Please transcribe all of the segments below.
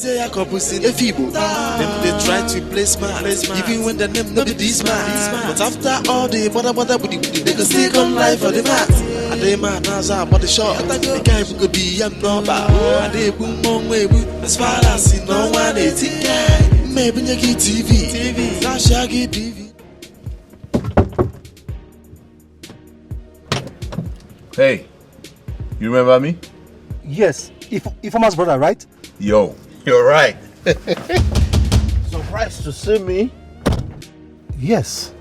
They try to play smart, even when the name not be this man. But after all the bother they go still come life for the mat. And they man now about the shop. The guy could be young number. And they boom on way as far as see no one is it. Maybe you get TV. Flash get TV. Hey, you remember me? Yes, Ifeoma's brother, right? Yo, you're right. Surprised to see me? Yes.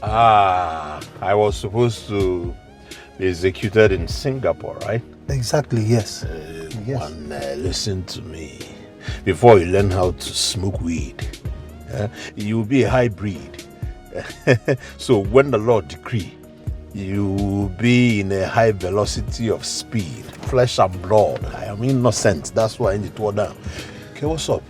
I was supposed to be executed in Singapore, right? Exactly, yes. Yes. Listen to me. Before you learn how to smoke weed, you'll be a hybrid. So when the Lord decree, you will be in a high velocity of speed, flesh and blood. I am innocent. That's why I need to go down. Okay, what's up?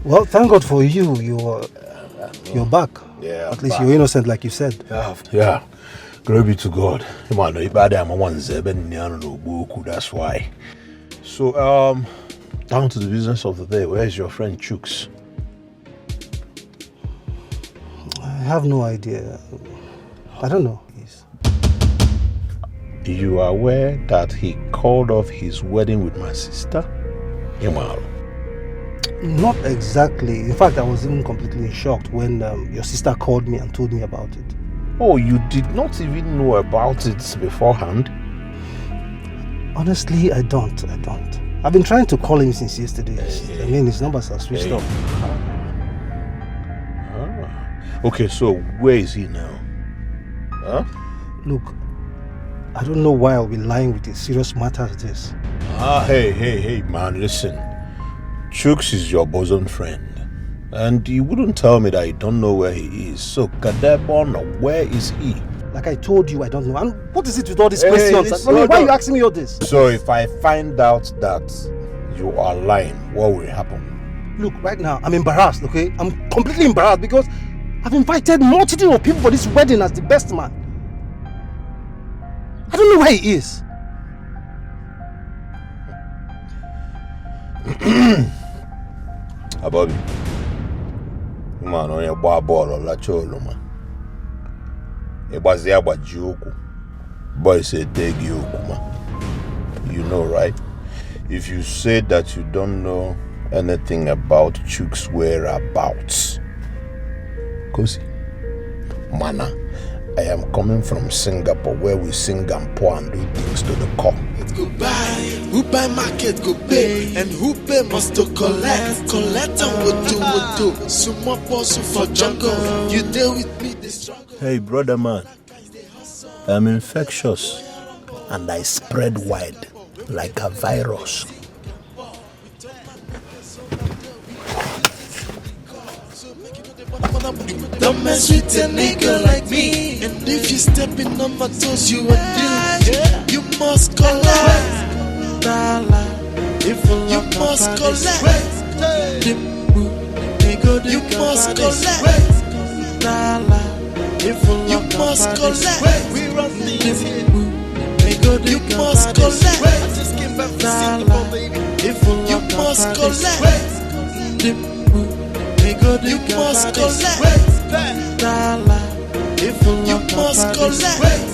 Well, thank God for you. You're back. Yeah. At least you're innocent, like you said. Yeah. Glory be to God. That's why. So, down to the business of the day. Where's your friend Chooks? I have no idea. I don't know. You are aware that he called off his wedding with my sister? Imalo. Not exactly. In fact, I was even completely shocked when your sister called me and told me about it. Oh, you did not even know about it beforehand? Honestly, I don't. I've been trying to call him since yesterday. I mean, his numbers are switched off. Okay, so where is he now? Huh? Look, I don't know why I'll be lying with a serious matter as this. Hey, man, listen. Chooks is your bosom friend. And you wouldn't tell me that you don't know where he is. So, Kadebon, where is he? Like I told you, I don't know. And what is it with all these questions? Why are you asking me all this? So, if I find out that you are lying, what will happen? Look, right now, I'm embarrassed, okay? I'm completely embarrassed because I've invited multitude of people for this wedding as the best man. I don't know where he is. Bobby, man, on your bar ball or la cholo, man. It was there about Joku. Boy said, take Joku, man. You know, right? If you say that you don't know anything about Chooks' whereabouts, Kosi, mana, I am coming from Singapore where we sing and pour and do things to the core. Go buy, who buy market go pay, and who pay must to collect and what do. So more person for jungle, you deal with me the struggle. Hey brother man, I'm infectious and I spread wide like a virus. Don't mess with a nigga like me. And if you stepping on my toes, you are due. You must collect. You must collect. You must collect. You must collect. We run things here. You must collect. I just came back from Singapore, baby. You must collect. You must collect. You must collect.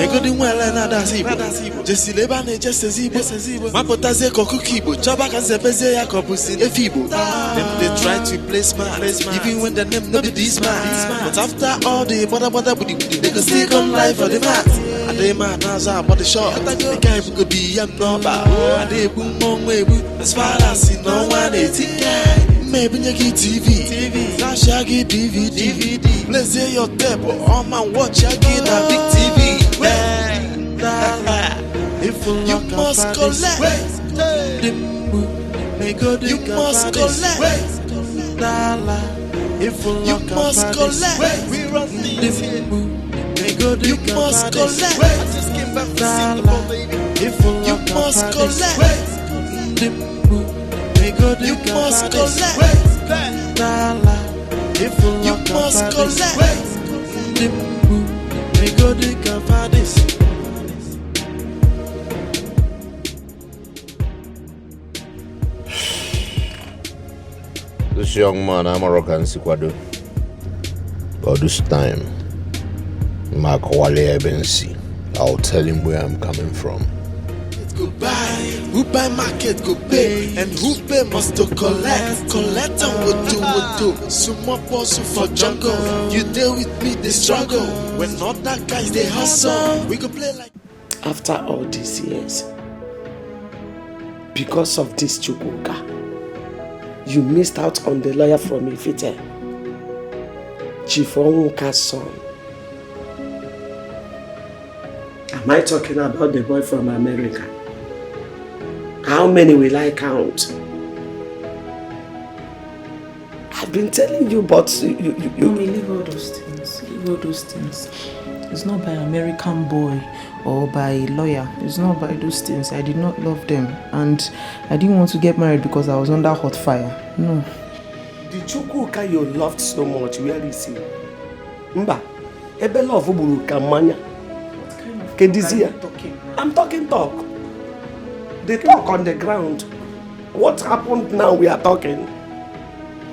Ego di mwele na dasibo. Jesi lebane jese zibo. Mapotaze koku kibo. Chaba kanzebeze ya kobusi efibo. They try to play smart, even when the name not be this man. But after all the bother they go still come life for the mat. And they man now about the shop. The guy could be young number. And they boom on way as far as see no one is it. Maybe you get TV. Flash get DVD. Let's hear your tape on my watch. I get a big TV. You must collect. You must collect. You must collect. We run things here. You must collect. I just came back from Singapore, baby. You must collect. You must collect. You must collect. This young man, I'm a rock and sikwado. But this time, I'll tell him where I'm coming from. Go buy, who buy market go pay, and who pay must to collect. Collect and what do. Sumo boss for jungle. You deal with me, they struggle. When other guys they hustle, we go play like. After all these years, because of this Chukwuka, you missed out on the lawyer from Ifite, Chief Onwuka's son. Am I talking about the boy from America? How many will I count? I've been telling you, but you leave all those things. Leave all those things. It's not by American boy or by a lawyer. It's not by those things. I did not love them, and I didn't want to get married because I was under hot fire. No. The Chukwuka you loved so much, where is he? Mba, ebe love buru kamanya. What kind of talking? I'm talking talk. The talk on the ground. What happened now we are talking?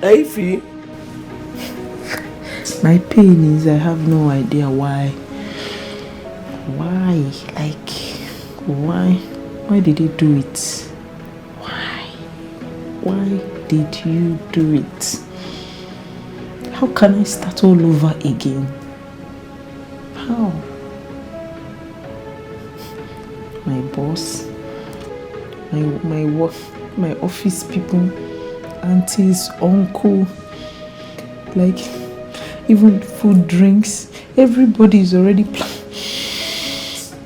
Ify? My pain is I have no idea why. Why? Like, why? Why did he do it? Why? Why did you do it? How can I start all over again? How? My boss, my work, my office people, aunties, uncle, like even food, drinks, everybody's already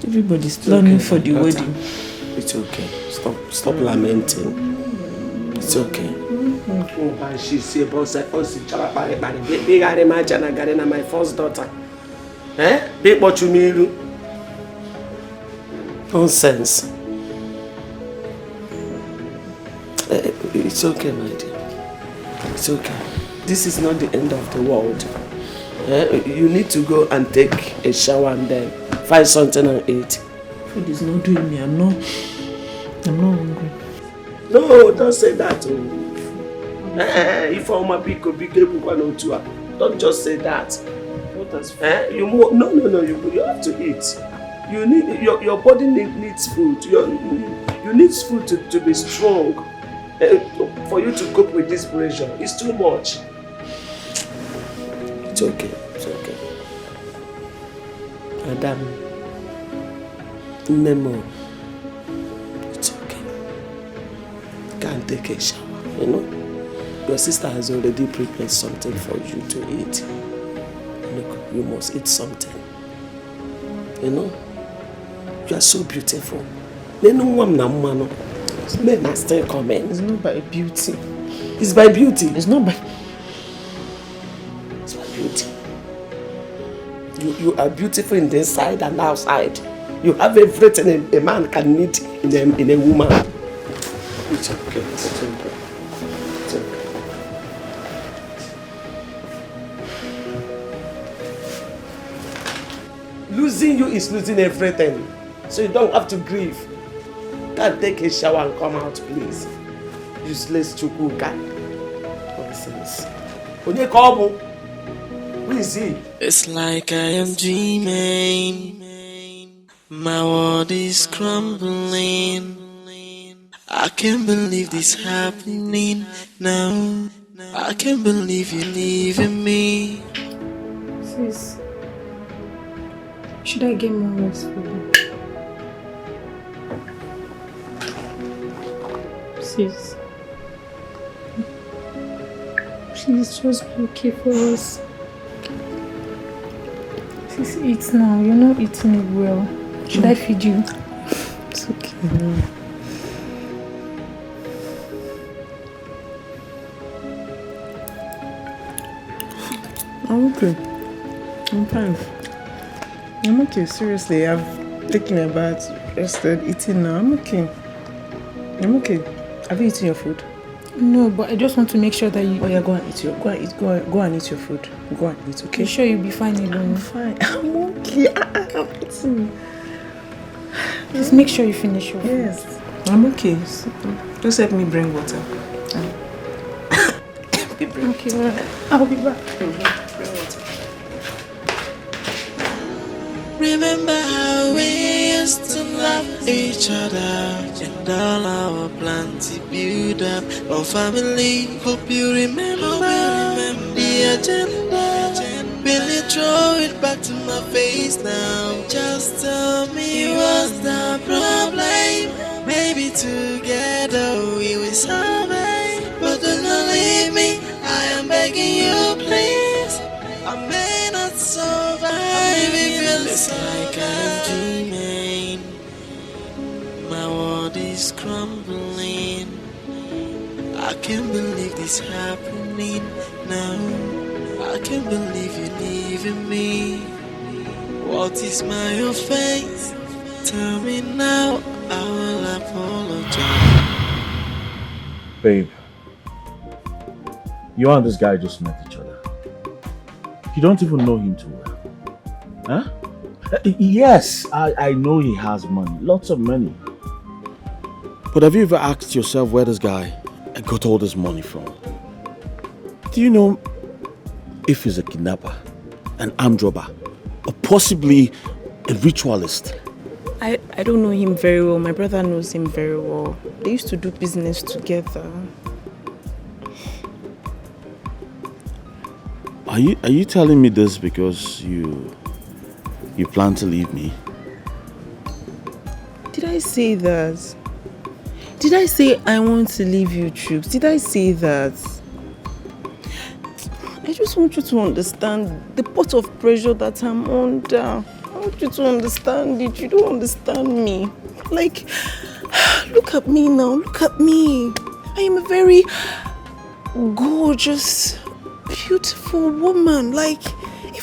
everybody's planning for the wedding. It's okay. Stop lamenting. It's okay. My first daughter. Big what you mean? Nonsense. It's okay, my dear. It's okay. This is not the end of the world. You need to go and take a shower and then find something and eat. Food is not doing me. I'm not hungry. No, don't say that. If I'm a big don't just say that. What does food? No. You have to eat. You need your body needs food. You need food to be strong. For you to cope with this pressure. It's too much. It's okay. It's okay. Adam. Nemo. It's okay. Go and take a shower, you know? Your sister has already prepared something for you to eat. Look, you must eat something. You know? You are so beautiful. Men are still coming. It's not by beauty. It's by beauty. It's not by... It's by beauty. You are beautiful in the inside and outside. You have everything a man can need in a woman. It's okay. It's okay. It's okay. Losing you is losing everything. So you don't have to grieve. Can't take a shower and come out, please. Useless Chukwuka. Nonsense. Onyekobu. Who is he? It's like I am dreaming. My world is crumbling. I can't believe this happening now. I can't believe you're leaving me. Sis, should I get more rest for you? Sis, please just be okay for us. Sis, eat now. You're not eating it well. Should I feed you? It's okay. I'm okay. I'm fine. I'm okay. Seriously, I've taken a bath, rested, eating now. I'm okay. I'm okay. Have you eaten your food? No, but I just want to make sure that you... Oh yeah, go and eat your food. Go and eat, okay? You sure you'll be fine alone? I'm fine. I'm okay. I'm eating. Just make sure you finish your food. Yes. I'm okay. Just help me bring water. Be brave. Okay, I'll be back. Remember how we used to love each other and all our plans to build up our family. Hope you remember the agenda. Will you throw it back to my face now? Just tell me what's the problem. Maybe together we will solve it. But do not leave me. I am begging you, please. I may not survive. It feels like I'm dreaming. My world is crumbling. I can't believe this happening now. I can't believe you're leaving me. What is my offense? Tell me now. I will apologize. Babe, you and this guy just met each other. You don't even know him too well. Huh? Yes, I know he has money. Lots of money. But have you ever asked yourself where this guy got all this money from? Do you know if he's a kidnapper, an armed robber, or possibly a ritualist? I don't know him very well. My brother knows him very well. They used to do business together. Are you telling me this because you plan to leave me? Did I say that? Did I say I want to leave you, Troops? Did I say that? I just want you to understand the pot of pressure that I'm under. I want you to understand it. You don't understand me. Like, look at me now. Look at me. I am a very gorgeous, beautiful woman. Like,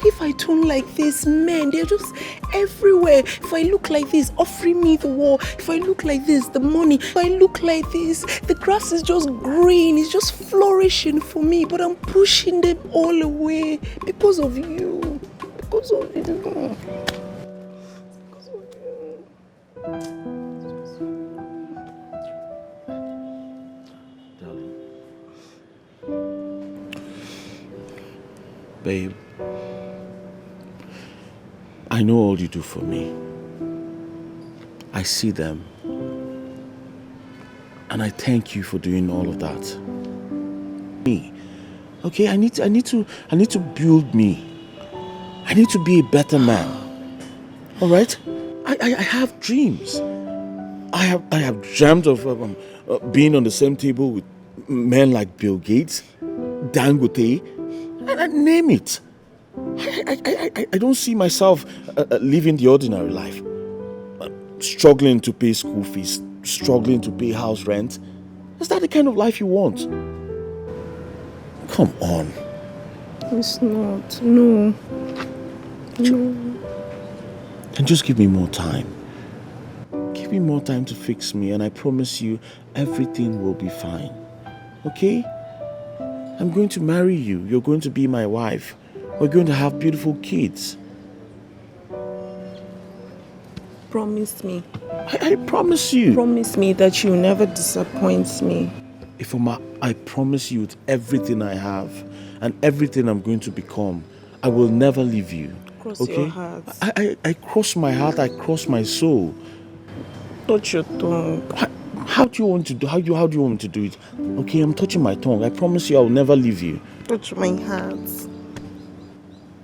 if I turn like this, men, they're just everywhere. If I look like this, offering me the war. If I look like this, the money. If I look like this, the grass is just green. It's just flourishing for me. But I'm pushing them all away because of you. Because of you. Because of you. Darling. Babe, I know all you do for me. I see them. And I thank you for doing all of that. Me. Okay, I need to build me. I need to be a better man. All right? I have dreams. I have dreamt of being on the same table with men like Bill Gates, Dangote, and name it. I don't see myself living the ordinary life. Struggling to pay school fees, struggling to pay house rent. Is that the kind of life you want? Come on. It's not. No. No. Then just give me more time. Give me more time to fix me, and I promise you everything will be fine. Okay? I'm going to marry you. You're going to be my wife. We're going to have beautiful kids. Promise me. I promise you. Promise me that you'll never disappoint me. Ifoma, I promise you with everything I have and everything I'm going to become, I will never leave you. Cross okay? your heart. I cross my heart, I cross my soul. Touch your tongue. How do you want to do? How do you want me to do it? Okay, I'm touching my tongue. I promise you I will never leave you. Touch my heart.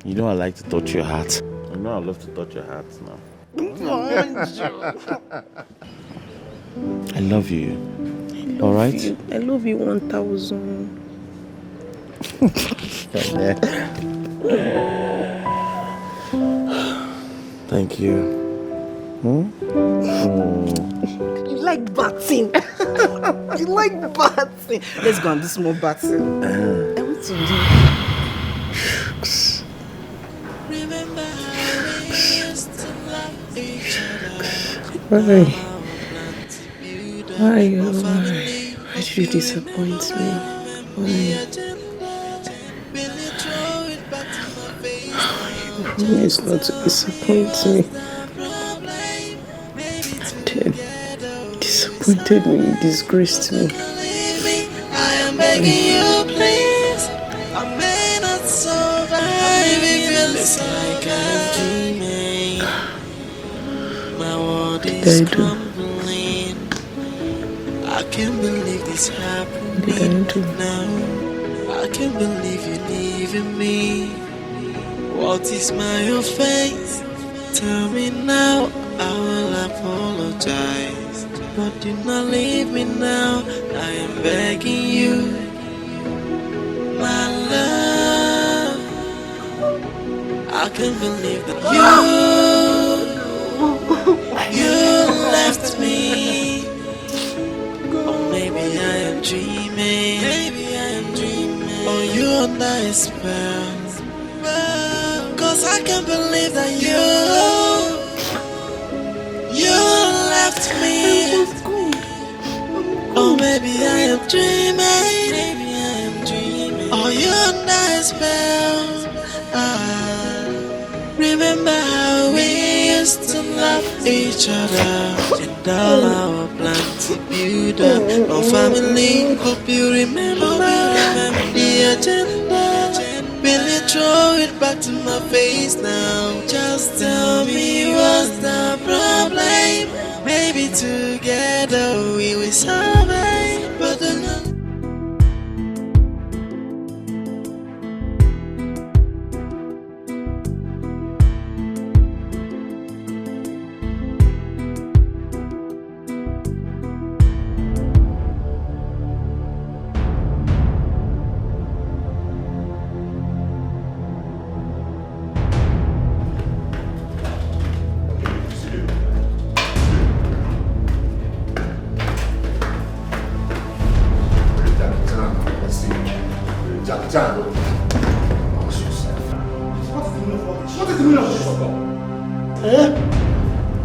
You know I like to touch your heart. You know I love to touch your heart now. I love you. All right? I love you 1,000. Thank you. Hmm? You like batting. You like batting. Let's go and do some more batting. I want to do. Remember how we used to love each other. Why? Why did you disappoint me? Why? You promised not to disappoint me. And then you disappointed me, you disgraced me. I am begging you, please. world is crumbling. I can't believe this happening now. I can't believe you're leaving me. What is my offense? Tell me now, I will apologize. But do not leave me now, I am begging you. My love, I can't believe that you left me. Or maybe I am dreaming. Or you under a spell. Cause I can't believe that you left me. Or maybe I am dreaming. Or you under a spell. Remember how we used to love each other. And all our plans to build up our family. Hope you remember the agenda. Will you throw it back to my face now? Just tell me what's the problem. Maybe together we will solve it. But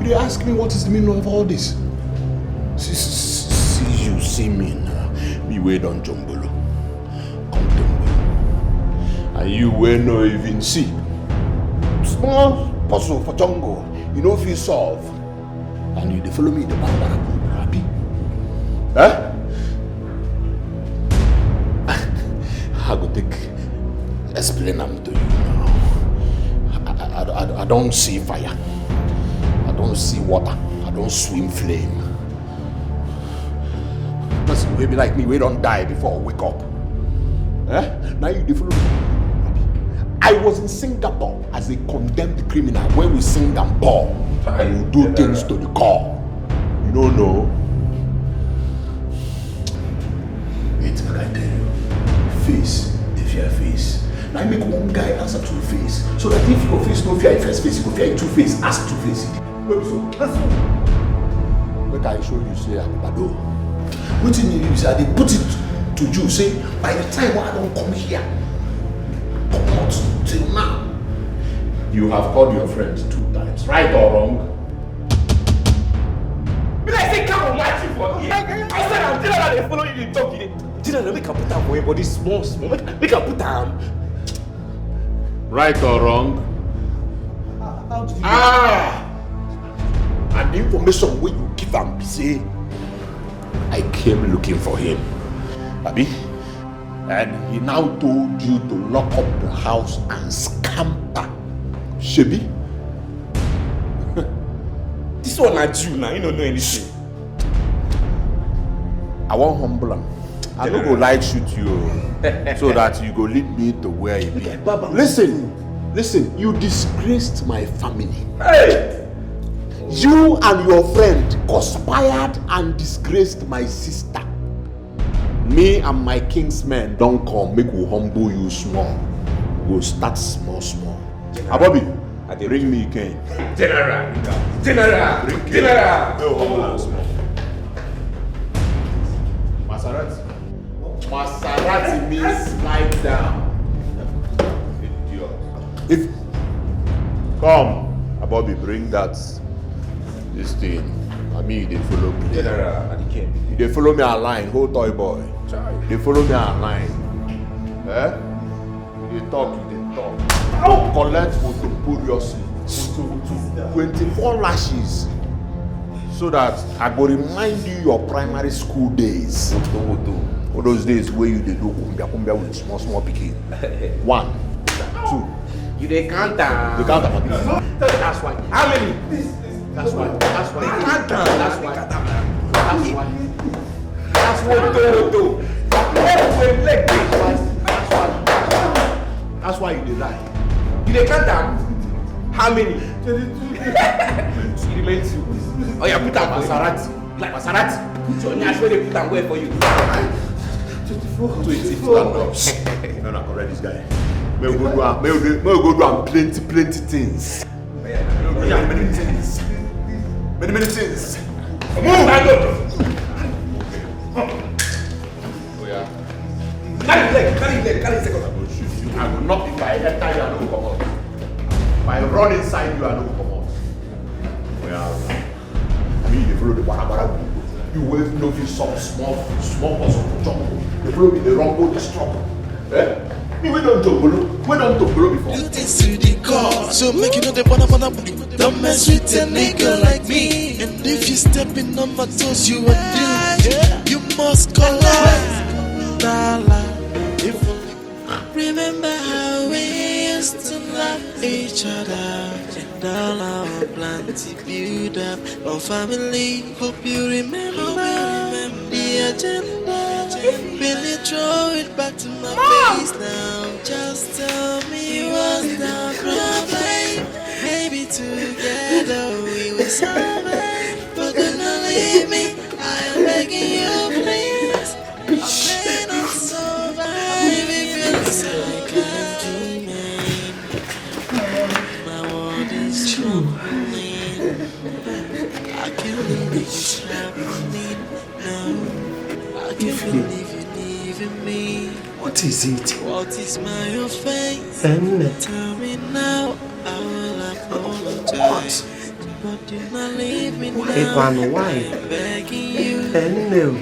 You ask me what is the meaning of all this? See you see me now. Me wait on Jumbolo. Come and you will not even see. Small puzzle for jungle. You know if you solve. And you follow me in the back. Happy? Huh? I go explain them to you now. I don't see fire. I don't see water. I don't swim flame. Person will be like me, we don't die before we wake up. Eh? Now you follow me. I was in Singapore as a condemned criminal when we sing and ball. I will do things to the core. You don't know. It's what I tell you. Face, if you are face. Now I make one guy answer two face. So that if your face no fear first face, you go fear two face, ask two face. So let's go. What I show you say Bado. What in you say they put it to you, say by the time I don't come here, come out till now. You have called your friends 2 times, right or wrong? But I say come on my chief for here. I said I'm telling her they follow you talking. Didn't make her put her for body small. Make her put her. Right or wrong? How did you And the information when you give him, say, I came looking for him, Abi, and he now told you to lock up the house and scamper. Shebi? This one not you now, you don't know anything. I want humble him. I don't go like shoot you so that you go lead me to where you be. Listen, you disgraced my family. Hey! You and your friend conspired and disgraced my sister. Me and my kingsmen don't come, make we humble you small. We'll start small. Abobi, bring me Ken. General. No, humble small. Maserati means slide down. Idiot. Come, Abobi, bring this thing. I mean, they follow me. They follow me online, whole toy boy. They follow me online. Eh? They talk. Collect photo, puriously. 24 lashes. So that I go remind you your primary school days. All those days where you did do kumbia with small picking. 1, 2. You they count down. The count. That's why. How many? That's why. How many? 22. It remains you. Oh yeah, put on Maserati. Like Maserati. Put your nyash where they put and wait for you. 24. No, correct this guy. May we go do plenty things. Many things. Many things. Move! Oh yeah. Carry leg. I will not, if I enter you, I don't come out. If I run inside you, I don't come out. Oh yeah. Me, they follow the barabara. You will know if you some small person to jump. They follow me, they run, go, they struggle. Eh? Me, we don't jump below before. You this to the core, so make you know the wanna. Don't mess with a nigga like me. And if you stepping on my toes, you are due. You must collect. Remember how we used to love each other. And all our plans to build up our family. Hope you remember the agenda. Really throw it back to my face now. Just tell me what's the problem. Maybe together we will survive. But do not leave me. I am begging you, please. I may not survive if you say I'm dreaming. My world is crumbling. I can't believe it's happening now. I can't believe you're leaving me. What is it? What is my offense? Enne. Tell me now, I will apologize. But do not leave me Why, now. Ivano, why? I'm begging you, Enne.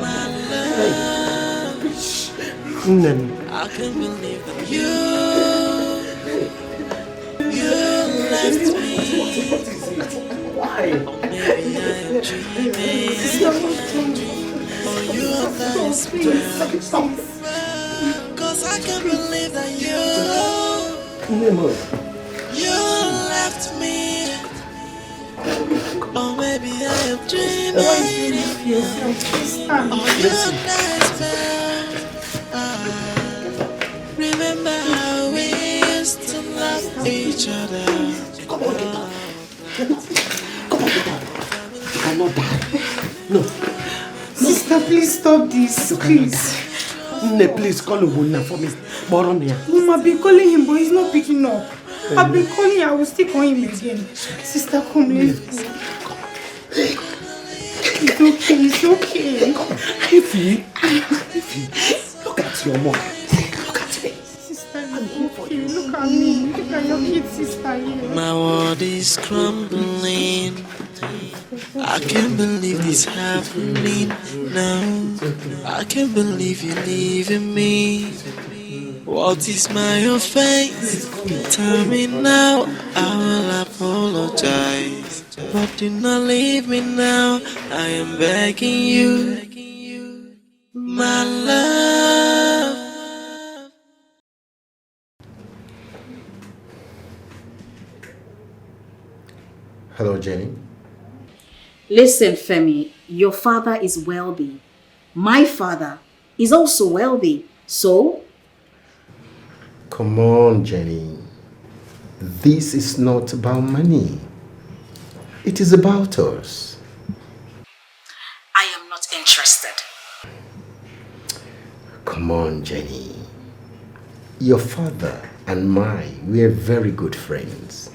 my love. Nnen. I can't believe that you left me. Why? Maybe I am dreaming. Or you are nice, cause I can't believe that you left me. Or maybe I am dreaming. Or you are nice, remember how we used to love each other. Come on. I cannot die. No. Sister, please stop this, please. Nne, please call Ubunna for me. Boronia. Mom, I've been calling him, but he's not picking up. I've been calling him, I will still call him again. Sister, come, let's go. It's okay. Ify, look at your mom. Look at me. Sister, look at me. Look at your kid, sister here. My world is crumbling. I can't believe this happening now. I can't believe you're leaving me. What is my offense? Tell me now, I will apologize. But do not leave me now, I am begging you, my love. Hello, Jenny. Listen, Femi, your father is wealthy. My father is also wealthy. So? Come on, Jenny. This is not about money. It is about us. I am not interested. Come on, Jenny. Your father and we are very good friends.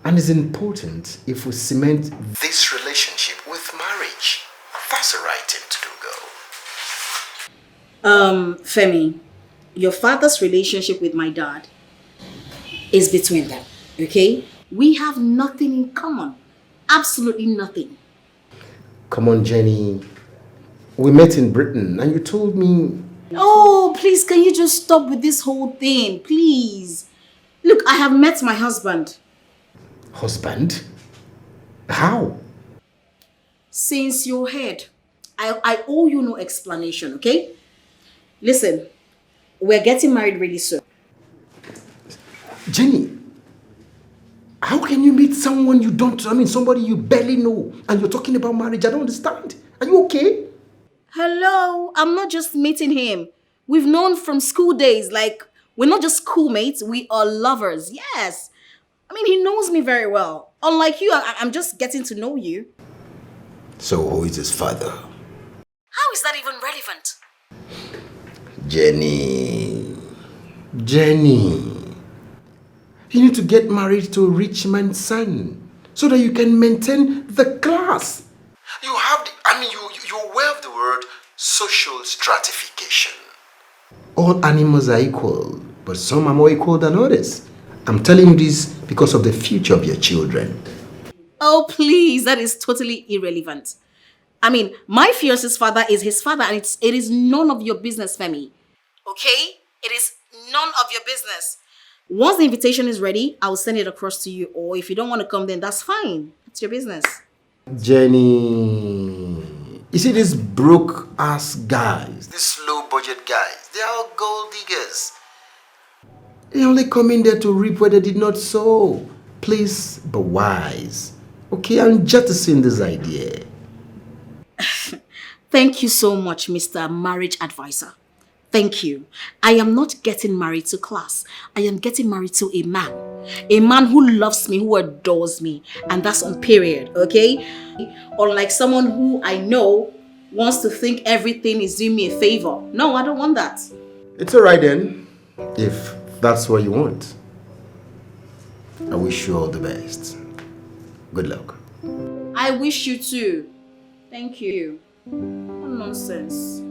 And it's important if we cement this relationship with marriage. That's the right thing to do, girl. Femi, your father's relationship with my dad is between them, okay? We have nothing in common. Absolutely nothing. Come on, Jenny. We met in Britain and you told me... Oh, please, can you just stop with this whole thing, please? Look, I have met my husband. Husband? How? Since your head, I owe you no explanation, okay? Listen, we're getting married really soon. Jenny, how can you meet someone you don't, somebody you barely know, and you're talking about marriage? I don't understand. Are you okay? Hello, I'm not just meeting him. We've known from school days, like We're not just schoolmates, we are lovers. Yes. I mean, he knows me very well. Unlike you, I'm just getting to know you. So who is his father? How is that even relevant? Jenny. You need to get married to a rich man's son so that you can maintain the class. You have you're aware of the word social stratification. All animals are equal, but some are more equal than others. I'm telling you this because of the future of your children. Oh, please, that is totally irrelevant. I mean, my fiance's father is his father, and it is none of your business, Femi. Okay? It is none of your business. Once the invitation is ready, I'll send it across to you. Or if you don't want to come, then that's fine. It's your business. Jenny, you see these broke ass guys, these low budget guys, they are all gold diggers. They only come in there to reap where they did not sow. Please be wise. Okay, I'm jettisoning this idea. Thank you so much, Mr. Marriage Advisor. Thank you. I am not getting married to class. I am getting married to a man. A man who loves me, who adores me. And that's on period, okay? Unlike someone who I know wants to think everything is doing me a favor. No, I don't want that. It's alright then, if that's what you want. I wish you all the best. Good luck. I wish you too. Thank you. What nonsense.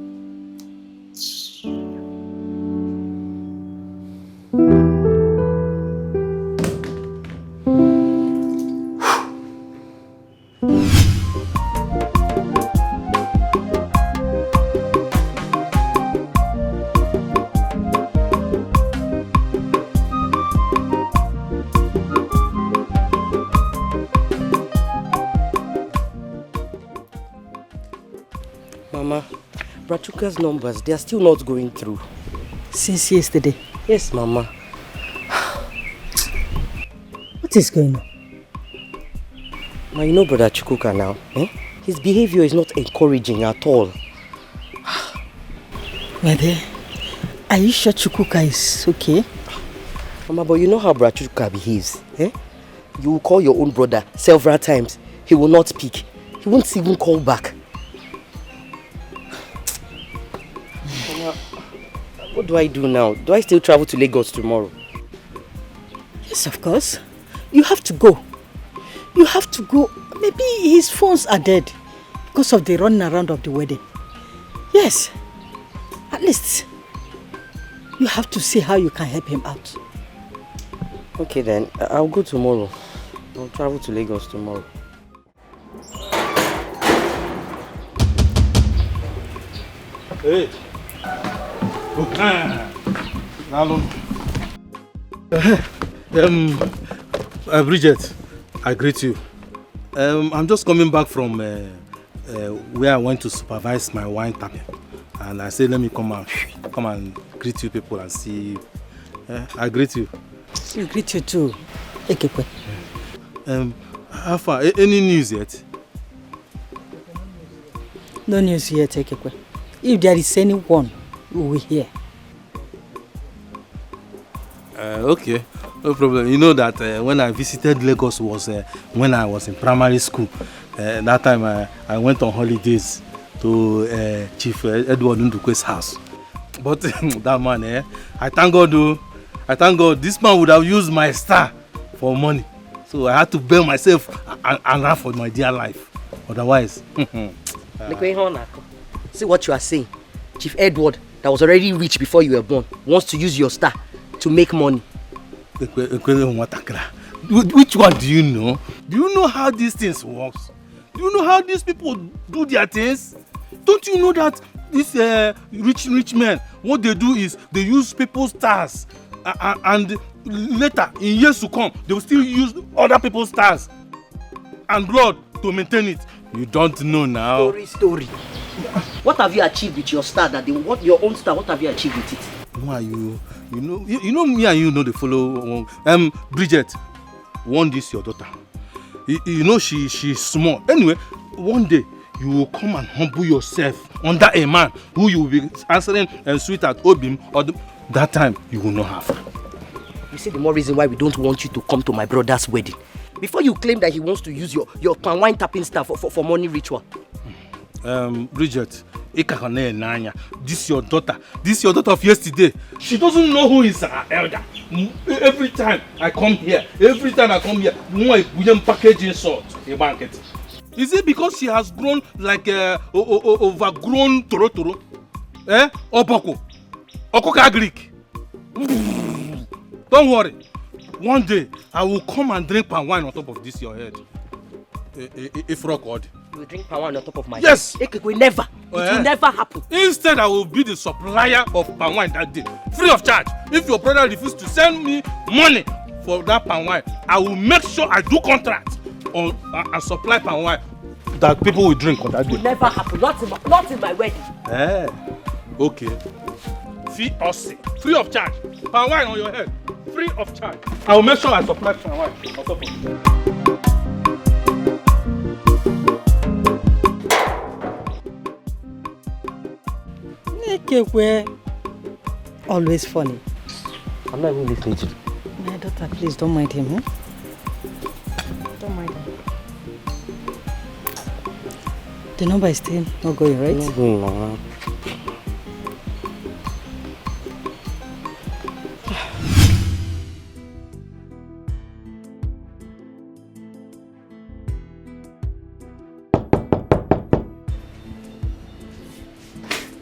Mama, Brachuka's numbers, they are still not going through. Since yesterday? Yes, Mama. What is going on? Ma, you know Brother Chukwuka now, eh? His behavior is not encouraging at all. Mother, are you sure Chukwuka is okay? Mama, but you know how Brother Chukwuka behaves, eh? You will call your own brother several times. He will not pick. He won't even call back. What do I do now? Do I still travel to Lagos tomorrow? Yes, of course. You have to go. You have to go. Maybe his phones are dead because of the running around of the wedding. Yes. At least you have to see how you can help him out. Okay then, I'll go tomorrow. I'll travel to Lagos tomorrow. Hey. Bridget, I greet you. I'm just coming back from where I went to supervise my wine tapping, and I said let me come and greet you people and see. I greet you. We greet you too, Ekekwe. How far? Any news yet? No news yet, Ekekwe. If there is anyone, we will hear. Okay, no problem. You know that when I visited Lagos was when I was in primary school. That time I went on holidays to Chief Edward Ndukwe's house. But that man, I thank God though. I thank God this man would have used my star for money. So I had to bail myself and run for my dear life. Otherwise. See what you are saying. Chief Edward, that was already rich before you were born, wants to use your star to make money. Which one do you know? Do you know how these things work? Do you know how these people do their things? Don't you know that these rich men, what they do is they use people's stars and later, in years to come, they will still use other people's stars and blood to maintain it. You don't know now. Story. What have you achieved with your star? Your own star? What have you achieved with it? Who are you? You know me and you know the follow. Bridget, one this your daughter. You know she's small. Anyway, one day you will come and humble yourself under a man who you will be answering sweet at Obim that time you will not have her. You see the more reason why we don't want you to come to my brother's wedding. Before you claim that he wants to use your palm wine tapping stuff for money ritual. Bridget, this your daughter of yesterday. She doesn't know who is her elder. Every time I come here, we don't package insult a banquet. Is it because she has grown like overgrown toro? Opoko. Okoka Greek. Don't worry. One day, I will come and drink palm wine on top of this your head. If record. You will drink palm wine on top of my yes. head? It will never. It will never happen. Instead, I will be the supplier of palm wine that day. Free of charge. If your brother refuses to send me money for that palm wine, I will make sure I do contract on and supply palm wine that people will drink on that day. It will never happen. Not in my wedding. Okay. Free of charge. Palm wine on your head. Free of charge. I will make sure I supply palm wine on top of it. Always funny. I'm not even listening to you. My daughter, please don't mind him, Don't mind him. The number is still not going, right? Not going on.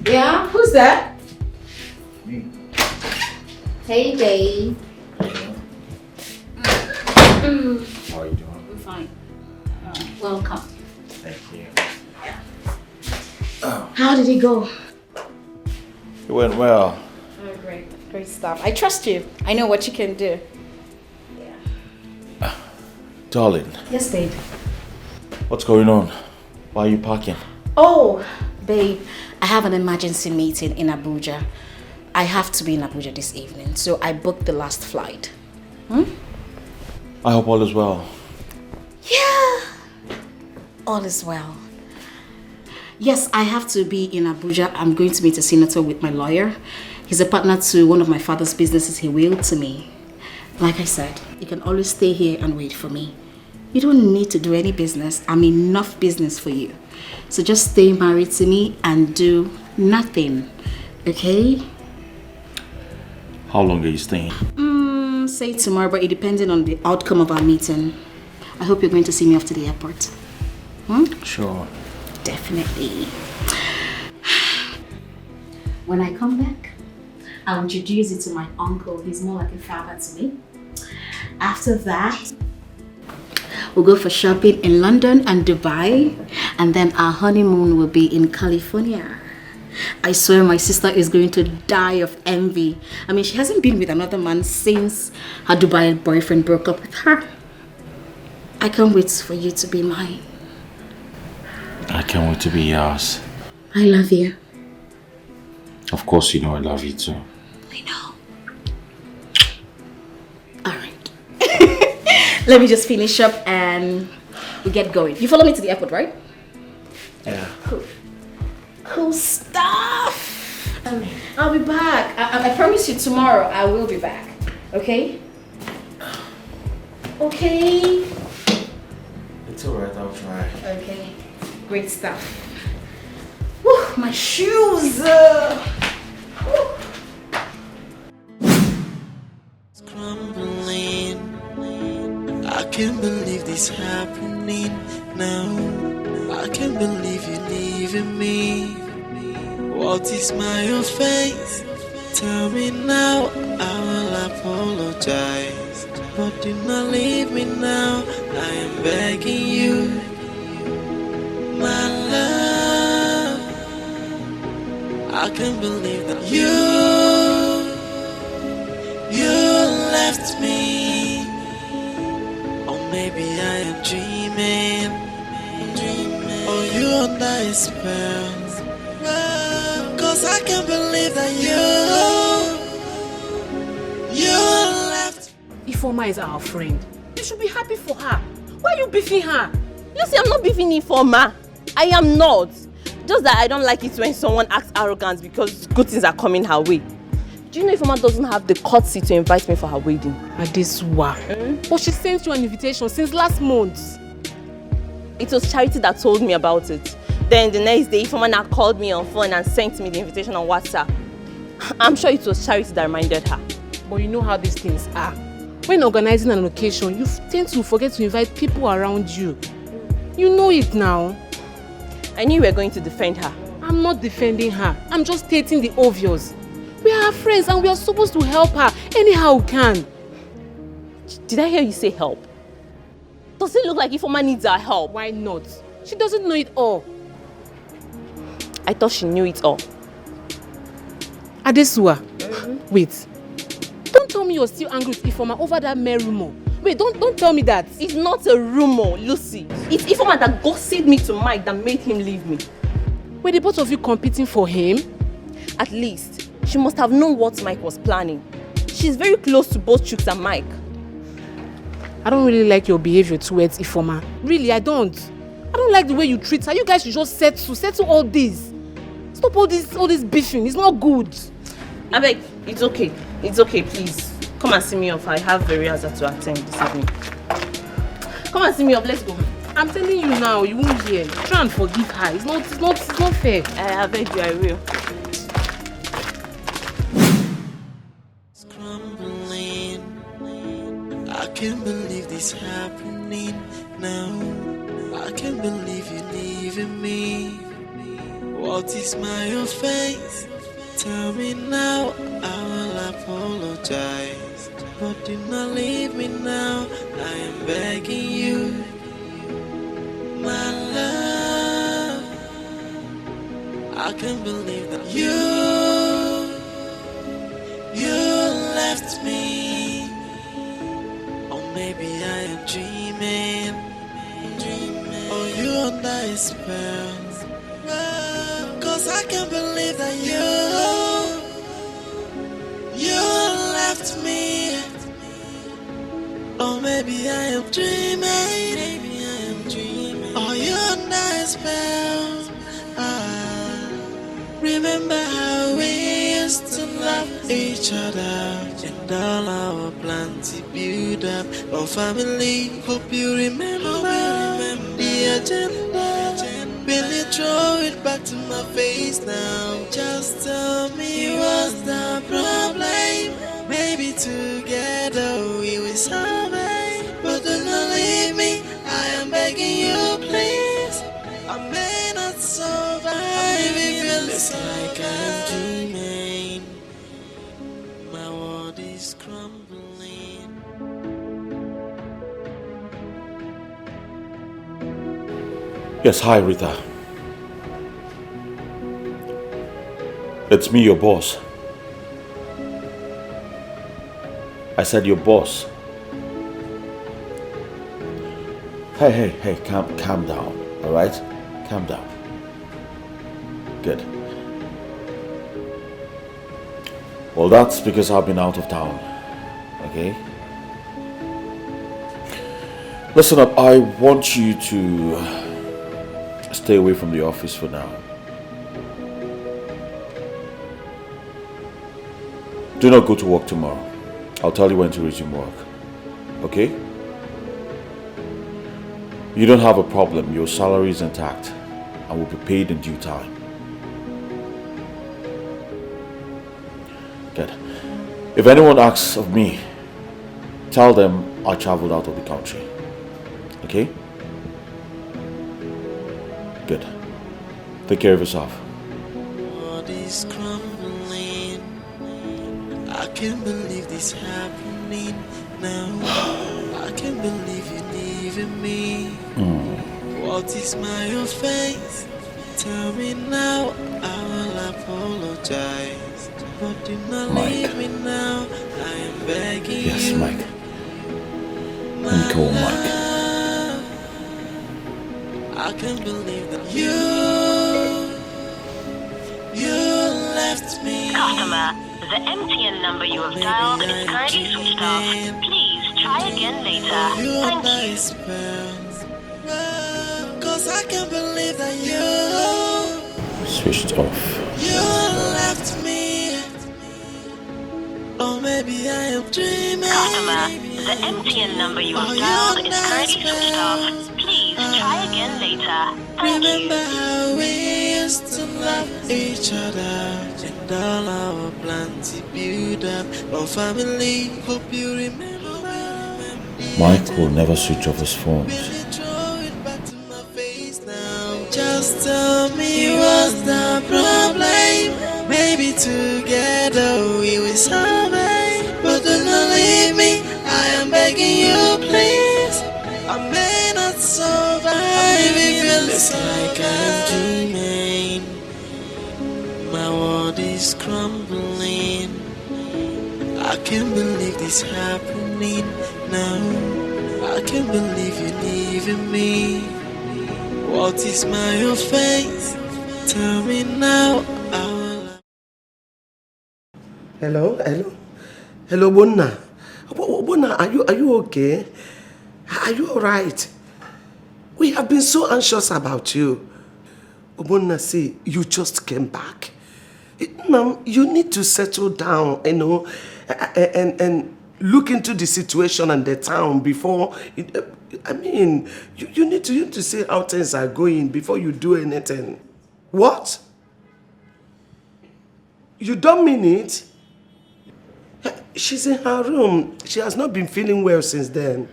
Yeah, who's that? Me. Hey, babe. How are you doing? I'm fine. Welcome. Thank you. How did it go? It went well. Oh, great. Great stuff. I trust you. I know what you can do. Yeah. Darling. Yes, babe. What's going on? Why are you parking? Oh, babe. I have an emergency meeting in Abuja. I have to be in Abuja this evening, so I booked the last flight. I hope all is well. Yeah. All is well. Yes, I have to be in Abuja. I'm going to meet a senator with my lawyer. He's a partner to one of my father's businesses he willed to me. Like I said, you can always stay here and wait for me. You don't need to do any business. I'm enough business for you. So just stay married to me and do nothing, okay? How long are you staying? Say tomorrow, but it depends on the outcome of our meeting. I hope you're going to see me off to the airport. Sure. Definitely. When I come back, I'll introduce you to my uncle. He's more like a father to me. After that, we'll go for shopping in London and Dubai, and then our honeymoon will be in California. I swear my sister is going to die of envy. I mean, she hasn't been with another man since her Dubai boyfriend broke up with her. I can't wait for you to be mine. I can't wait to be yours. I love you. Of course you know I love you too. I know. Alright. Let me just finish up and we get going. You follow me to the airport, right? Yeah. Cool stuff. I'll be back. I promise you tomorrow I will be back. Okay? Okay. It's alright, I'll try. Okay. Great stuff. Woo, my shoes. It's crumbling. I can't believe this happening now. I can't believe you're leaving me. What is my offense? Tell me now, I will apologize. But do not leave me now, I am begging you. My love, I can't believe that you left me. Or maybe I am dreaming. Or you under a spell. Cause I can't believe that you left. Ifeoma is our friend. You should be happy for her. Why are you beefing her? You see, I'm not beefing Ifeoma. I am not. Just that I don't like it when someone acts arrogant because good things are coming her way. Do you know Ifeoma doesn't have the courtesy to invite me for her wedding? Adesua. But she sent you an invitation since last month. It was Charity that told me about it. Then the next day, Ifeoma now called me on phone and sent me the invitation on WhatsApp. I'm sure it was Charity that reminded her. But you know how these things are. When organizing an occasion, you tend to forget to invite people around you. You know it now. I knew you were going to defend her. I'm not defending her. I'm just stating the obvious. We are her friends and we are supposed to help her anyhow we can. Did I hear you say help? Does it look like Ifeoma needs our help? Why not? She doesn't know it all. I thought she knew it all. Adesua, wait. Don't tell me you're still angry with Ifeoma over that mere rumor. Wait, don't tell me that. It's not a rumor, Lucy. It's Ifeoma that gossiped me to Mike that made him leave me. Were the both of you competing for him? At least, she must have known what Mike was planning. She's very close to both Chooks and Mike. I don't really like your behavior towards Ifeoma. Really, I don't. I don't like the way you treat her. You guys should just settle all this. Stop all this beefing. It's not good. Ibeh, it's okay. It's okay, please. Come and see me off. I have a rehearsal to attend this evening. Come and see me off. Let's go. I'm telling you now, you won't hear. Try and forgive her. It's not fair. I beg you, I will. It's crumbling. I can't believe this happening now. I can't believe you leaving me. What is my offense? Tell me now, I will apologize. But do not leave me now, I am begging you. My love, I can't believe that you left me. Or maybe I am dreaming. Or you under a spell. Cause I can't believe that you left me. Or maybe I am dreaming. Or you under a spell. Remember how we used to love each other, and all our plans to build up our family. Hope you remember the agenda. Will you throw it back to my face now? Just tell me what's the problem. Maybe together we will survive. But do not leave me, I am begging you please. I may not survive if it feels like I'm dreaming. My world is crumbling. Yes, hi Rita. It's me, your boss. I said your boss. Hey, calm down, alright? Calm down. Good. Well, that's because I've been out of town, okay? Listen up, I want you to stay away from the office for now. Do not go to work tomorrow. I'll tell you when to resume work. Okay? You don't have a problem. Your salary is intact and will be paid in due time. Good. If anyone asks of me, tell them I traveled out of the country. Okay? Good. Take care of yourself. What is crumbling? I can't believe this happening now. I can't believe you leaving me. What is my offense? Tell me now, I will apologize. But do not leave me now, I am begging you. Yes, Mike. Let me call Mike. I can't believe that you left me. Customer, the MTN number you have dialed is currently switched off. Please try again later. Thank you. Cause I can't believe that you Switched off. left me. baby, I am dreaming. Customer, the MTN number you have dialed is currently switched off. Please try again later. Remember how we used to love each other and all our plans to build up our family. Hope you remember. Mike will never switch off his phones. Just tell me what's the problem. Maybe together we will survive. But do not leave me, I am begging you please. I may not survive if it feels like I'm dreaming. My world is crumbling. I can't believe this happening now. I can't believe you're leaving me. What is my offense? Tell me now. Hello? Hello, Bonna. Bonna, are you okay? Are you alright? We have been so anxious about you. Bonna, see, you just came back. Now, you need to settle down, and look into the situation and the town before... you need to see how things are going before you do anything. What? You don't mean it? She's in her room. She has not been feeling well since then.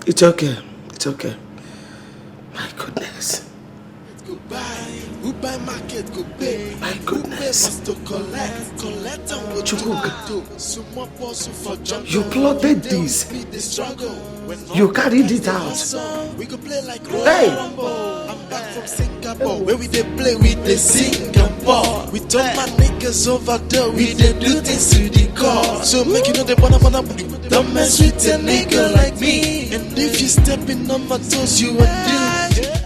It's okay. It's okay. My goodness. Goodbye market, goodbye. My goodness. You plotted this. You carried it out. Hey! I'm back from Singapore, where we dey play with the Singapore. We told my niggas over there, we dey do things to the core. So make you know they wanna don't mess with a nigga like me. And if you stepping on my toes, you are doomed.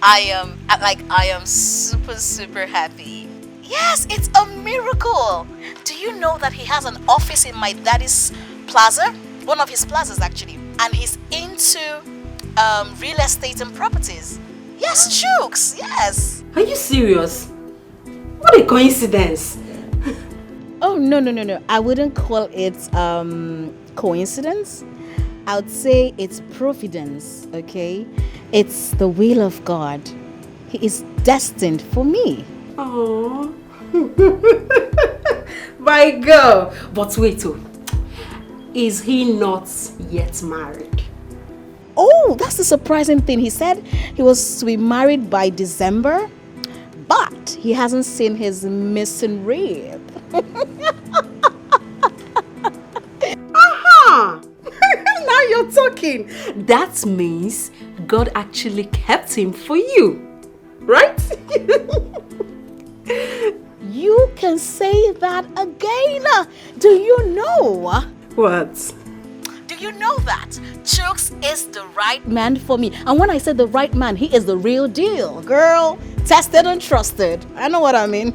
I am super happy. Yes, it's a miracle. Do you know that he has an office in my daddy's plaza? One of his plazas actually. And he's into real estate and properties. Yes, Chooks, yes. Are you serious? What a coincidence. Oh, no. I wouldn't call it coincidence. I would say it's providence, okay? It's the will of God. He is destined for me. Oh, my girl. But wait, is he not yet married? Oh, that's the surprising thing. He said he was to be married by December, but he hasn't seen his missing rib. Aha! Now you're talking. That means God actually kept him for you, right? You can say that again. Do you know? What? Do you know that Chooks is the right man for me? And when I say the right man, he is the real deal. Girl, tested and trusted. I know what I mean.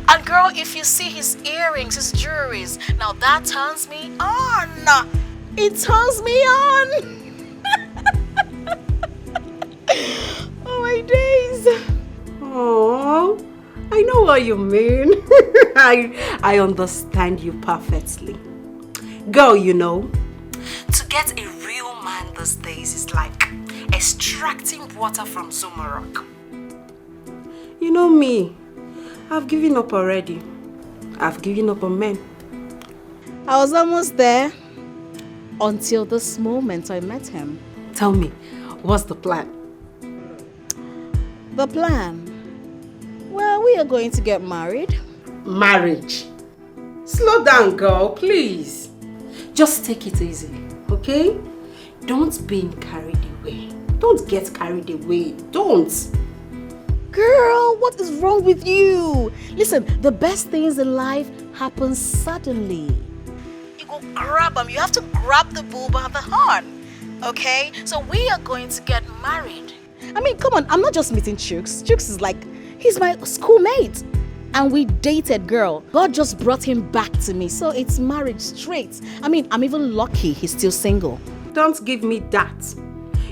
And girl, if you see his earrings, his jewelries, now that turns me on. It turns me on. Oh my days. Oh, I know what you mean. I understand you perfectly. Girl, you know, to get a real man these days is like extracting water from Sumarok. You know me, I've given up already. I've given up on men. I was almost there until this moment I met him. Tell me, what's the plan? The plan? Well, we are going to get married. Marriage? Slow down, girl, please. Just take it easy, okay? Don't be carried away. Don't get carried away. Don't. Girl, what is wrong with you? Listen, the best things in life happen suddenly. You go grab them. You have to grab the bull by the horn. Okay? So we are going to get married. I mean, come on. I'm not just meeting Chooks. Chooks is like, he's my schoolmate. And we dated, girl. God just brought him back to me. So it's marriage straight. I mean, I'm even lucky he's still single. Don't give me that.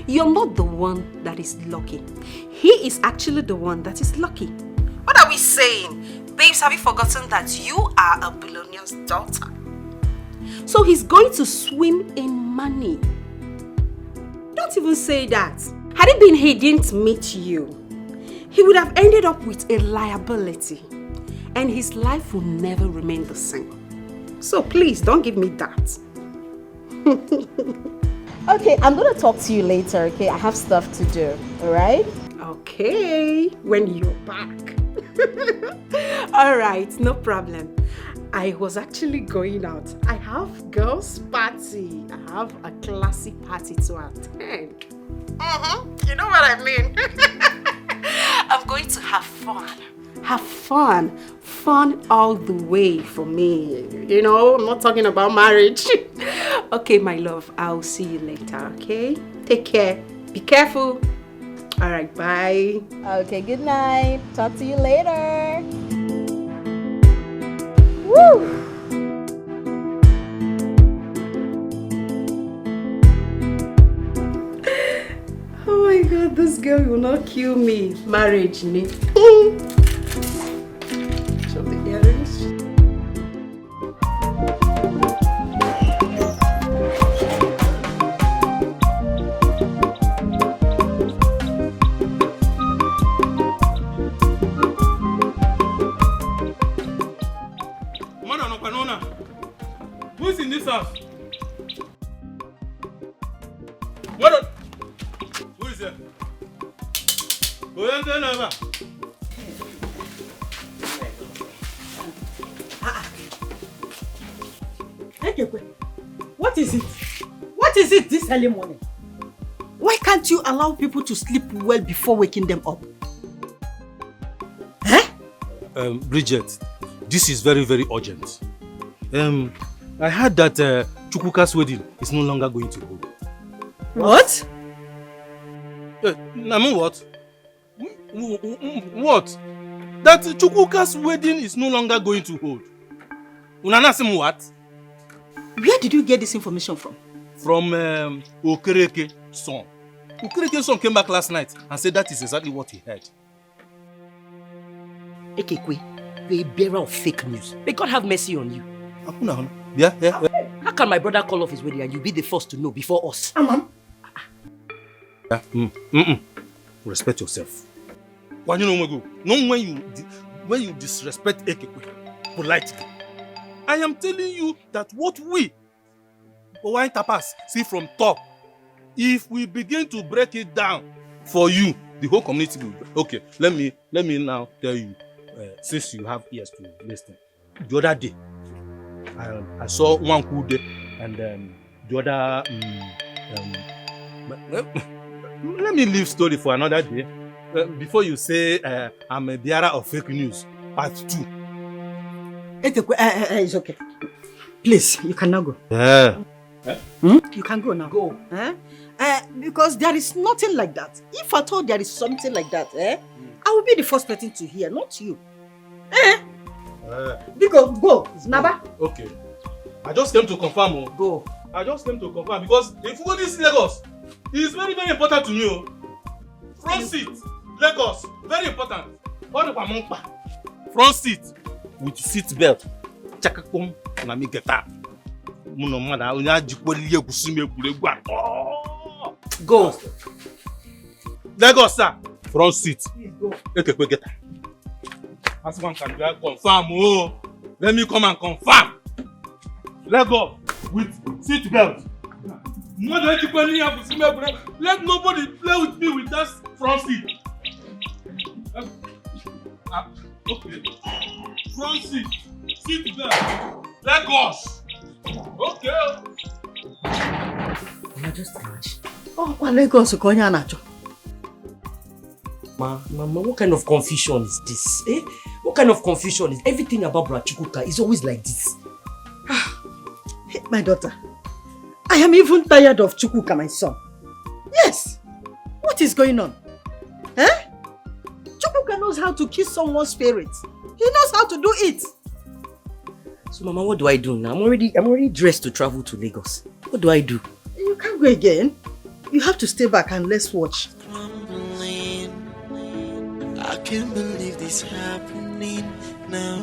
You're not the one that is lucky. He is actually the one that is lucky. Why What are we saying? Babes, have you forgotten that you are a billionaire's daughter? So he's going to swim in money. Don't even say that. Had it been he didn't meet you, he would have ended up with a liability. And his life will never remain the same. So please, don't give me that. Okay, I'm gonna talk to you later, okay? I have stuff to do, alright? Okay, when you're back. Alright, no problem. I was actually going out. I have girls' party. I have a classy party to attend. You know what I mean? I'm going to have fun. Have fun. Fun all the way for me. You know, I'm not talking about marriage. Okay, my love, I'll see you later, okay? Take care. Be careful. All right, bye. Okay, good night. Talk to you later. Woo! Oh my God, this girl will not kill me. Marriage, Nick. Show the earrings. Who is in this house? Who is there? Go and turn over. What is it? What is it this early morning? Why can't you allow people to sleep well before waking them up? Bridget, this is very, very urgent. I heard that Chukwuka's wedding is no longer going to hold. What? I mean what? What? That Chukwuka's wedding is no longer going to hold. Unanasim what? Where did you get this information from? From Okereke's son. Okereke's son came back last night and said that is exactly what he heard. Ekekwe, you're a bearer of fake news. May God have mercy on you. Yeah. How can my brother call off his wedding and you be the first to know before us? Respect yourself. When you disrespect Ekekwe politely, I am telling you that what we Wine Tapas see from top, if we begin to break it down for you, the whole community will. Okay, let me now tell you, since you have ears to listen. The other day, I saw one cool day, and the other. Let me leave story for another day. Before you say I'm a bearer of fake news, part 2. It's okay. Please, you can now go. Yeah. You can go now. Go. Because there is nothing like that. If at all there is something like that, I will be the first person to hear, not you. Because go, Naba. Okay. I just came to confirm. Go. I just came to confirm because if you go this Lagos, it is very, very important to me. Front seat, Lagos, very important. Front seat with seat belt. Chakakom na me get up. Go. Lagos, sir. Front seat. Okay, get up. As one can confirm. Oh, let me come and confirm. Lagos with seat belt. Let nobody play with me with that front seat. Okay. Front seat. Seat belt. Lagos. Okay. Just imagine. Oh, Lagos, Mama, what kind of confusion is this? What kind of confusion is everything about Brother Chukwuka is always like this? My daughter, I am even tired of Chukwuka, my son. Yes. What is going on? Chukwuka knows how to kiss someone's spirit. He knows how to do it. So, Mama, what do I do now? I'm already dressed to travel to Lagos. What do I do? You can't go again. You have to stay back and let's watch. I can't believe this happening now.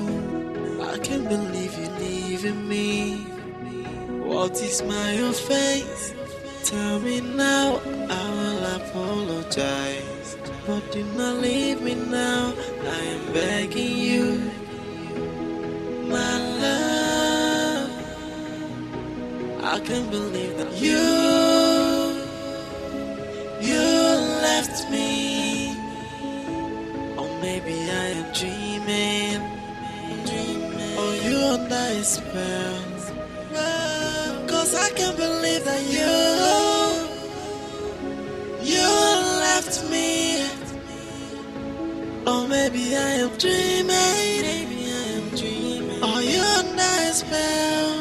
I can't believe you leaving me. What is my offense? Tell me now, I will apologize. But do not leave me now, I am begging you. My love, I can't believe that you left me. Or maybe I am dreaming. Or you under a spell. Cause I can't believe that you left me. Or maybe I am dreaming. Or you under a spell.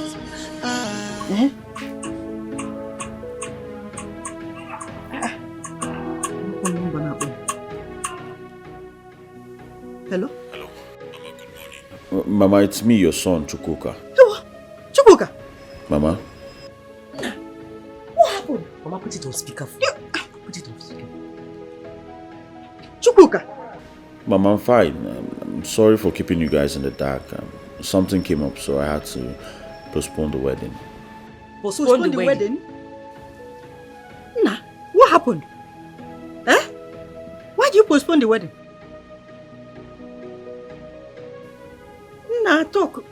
Hello? Mama, it's me, your son, Chukwuka. Chukwuka? Mama? What happened? Mama, put it on speaker. Put it on speaker. Chukwuka? Mama, I'm fine. I'm sorry for keeping you guys in the dark. Something came up, so I had to postpone the wedding. Postpone the wedding? Nah, what happened? Why did you postpone the wedding? Nah, talk.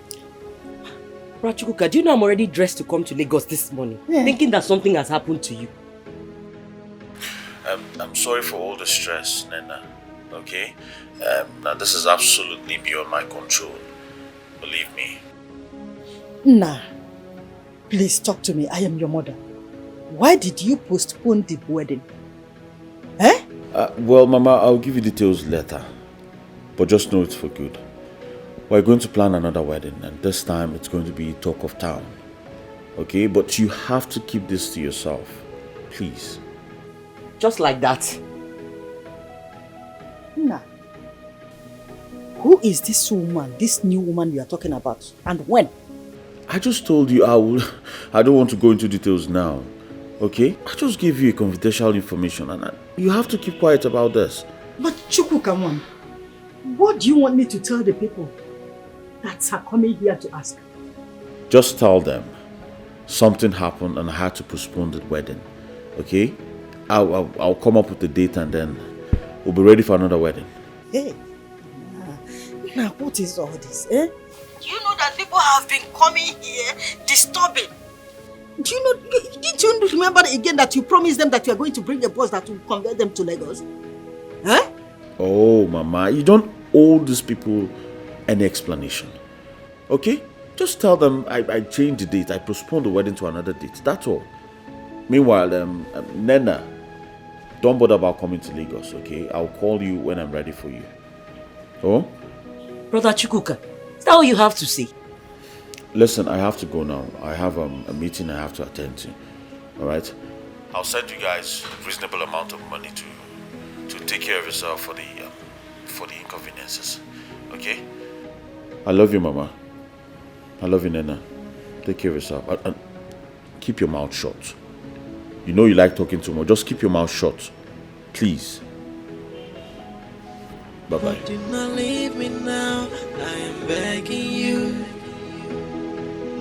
Rachukuka, do you know I'm already dressed to come to Lagos this morning? Thinking that something has happened to you. I'm sorry for all the stress, Nena. Okay? Now this is absolutely beyond my control. Believe me. Nah. Please talk to me. I am your mother. Why did you postpone the wedding? Well, Mama, I'll give you details later. But just know it's for good. We're going to plan another wedding, and this time it's going to be talk of town. Okay? But you have to keep this to yourself. Please. Just like that? Nah. Who is this woman, this new woman you are talking about? And when? I just told you I don't want to go into details now. Okay? I just gave you a confidential information, and you have to keep quiet about this. But Chukwuka, man, what do you want me to tell the people that are coming here to ask? Just tell them something happened and I had to postpone the wedding. Okay? I'll come up with the date and then we'll be ready for another wedding. Hey, now what is all this? Do you know that people have been coming here disturbing? Did you remember again that you promised them that you are going to bring a bus that will convert them to Lagos? Oh, Mama, you don't owe these people any explanation. Okay? Just tell them I changed the date. I postponed the wedding to another date. That's all. Meanwhile, Nena, don't bother about coming to Lagos, okay? I'll call you when I'm ready for you. Oh? Brother Chukwuka, is that all you have to say? Listen, I have to go now. I have a meeting I have to attend to. Alright? I'll send you guys a reasonable amount of money to take care of yourself for the inconveniences. Okay? I love you, Mama. I love you, Nena. Take care of yourself. And keep your mouth shut. You know you like talking too much. Just keep your mouth shut. Please. Bye-bye. Do not leave me now. I am begging you.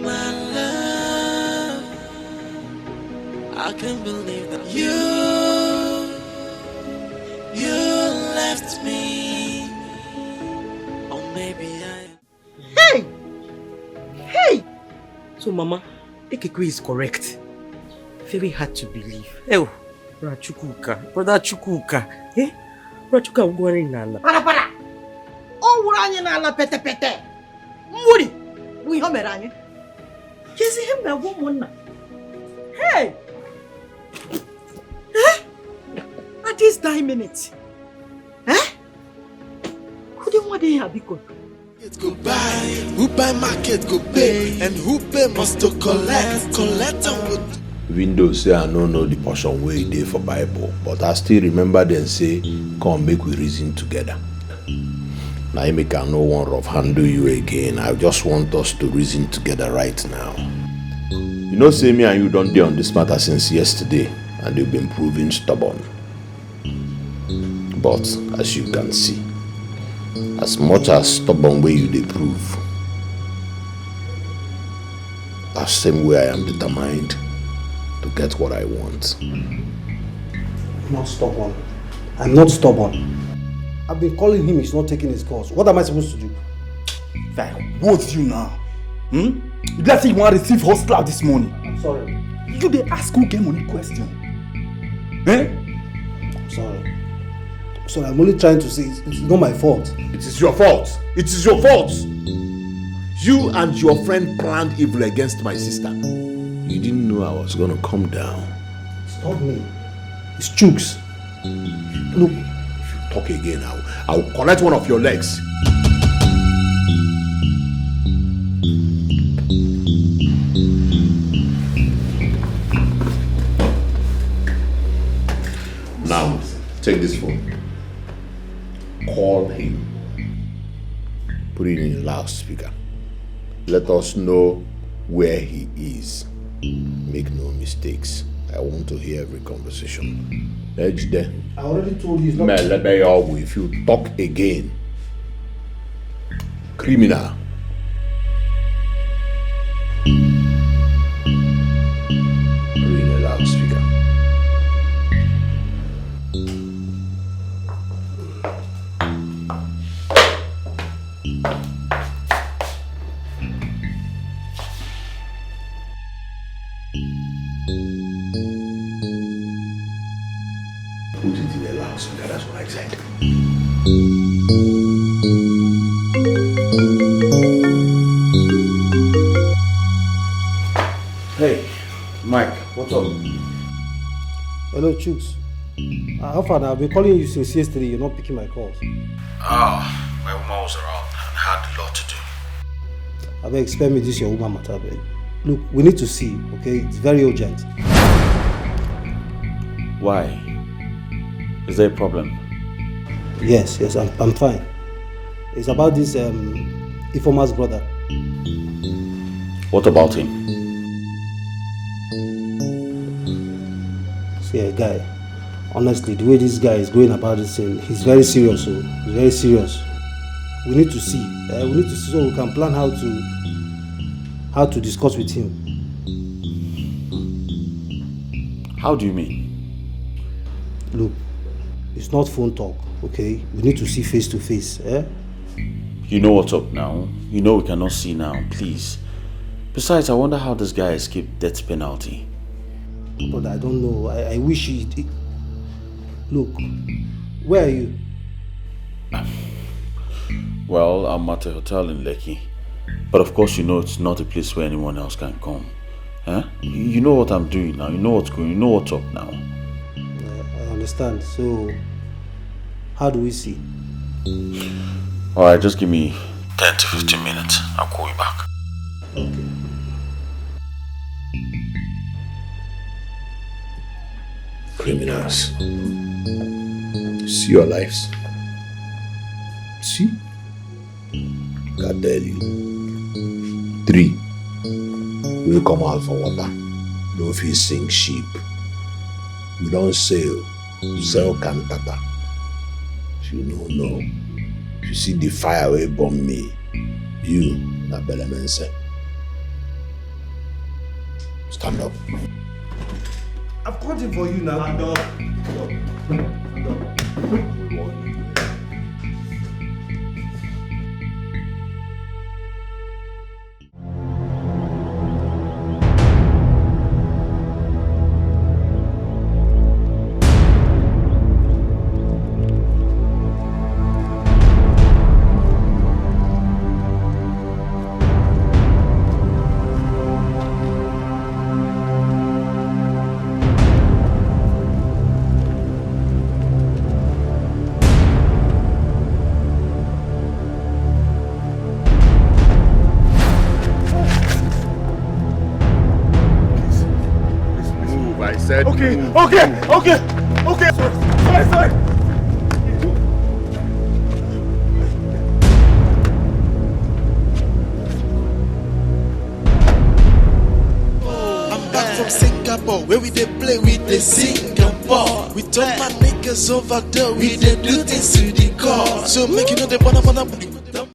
My love, I can't believe that you left me. Or maybe I... Hey! So, Mama, Ekekwe is correct. Very hard to believe. Oh, Brother Chukwuka. Brother Chukwuka, I'm going Nana. Para! Oh, we're on Nala pete. Moody! We home at Kissing him that woman. Hey! At this 9 minutes. Who do you want to have because? Go buy, who buy market go pay, and who pay must to collect and good. Windows say I don't know the portion where it is for Bible, but I still remember them say, come make we reason together. Now I make no one rough handle you again. I just want us to reason together right now. You know, say me and you don't deal on this matter since yesterday, and you've been proving stubborn. But as you can see, As much as stubborn way you dey prove, that same way I am determined to get what I want. I'm not stubborn. I'm not stubborn. I've been calling him, he's not taking his calls. What am I supposed to do? What's you now? You just say you want to receive hostile this morning. I'm sorry. You dey ask who get money question. Eh? I'm sorry. So I'm only trying to say it's not my fault. It is your fault. It is your fault. You and your friend planned evil against my sister. You didn't know I was gonna come down. It's not me. It's Chooks. Look. If you talk again, I'll collect one of your legs. Now, take this phone. Call him. Put it in loudspeaker. Let us know where he is. Make no mistakes. I want to hear every conversation. Edge there. I already told you it's not... If you talk again, criminal. Put it in a loudspeaker. Put it in the loudspeaker, that's what I said. Hey, Mike, what's up? Hello, Chooks. How far now? I've been calling you since yesterday. You're not picking my calls. Oh, my woman was around and had a lot to do. I beg, spare me this your woman matter, babe. Look, we need to see, okay? It's very urgent. Why? Is there a problem? Yes, I'm fine. It's about this informer's brother. What about him? See, a guy. Honestly, the way this guy is going about this thing, he's very serious. So he's very serious. We need to see. We need to see so we can plan how to discuss with him. How do you mean? Look, it's not phone talk, okay? We need to see face to face, eh? You know what's up now. You know we cannot see now, please. Besides, I wonder how this guy escaped death penalty. But I don't know. I wish he... Look, where are you? Well, I'm at a hotel in Lekki. But of course, you know it's not a place where anyone else can come. Huh? You know what I'm doing now. You know what's going. You know what's up now. I understand. So, how do we see? Alright, just give me 10 to 15 minutes. I'll call you back. Okay. Criminals. See your lives. See? God tell you. 3. We come out for water. No fish sink sheep. We don't sail cantata. If you don't know, if you see the fire wey burn me, you na belemense. Stand up. I've called him for you now. Stand up. Okay. Sorry. I'm back from Singapore, where we dey play with the singer. them ball. We turn my niggas over there, we dey do things to the core. So make you know they wanna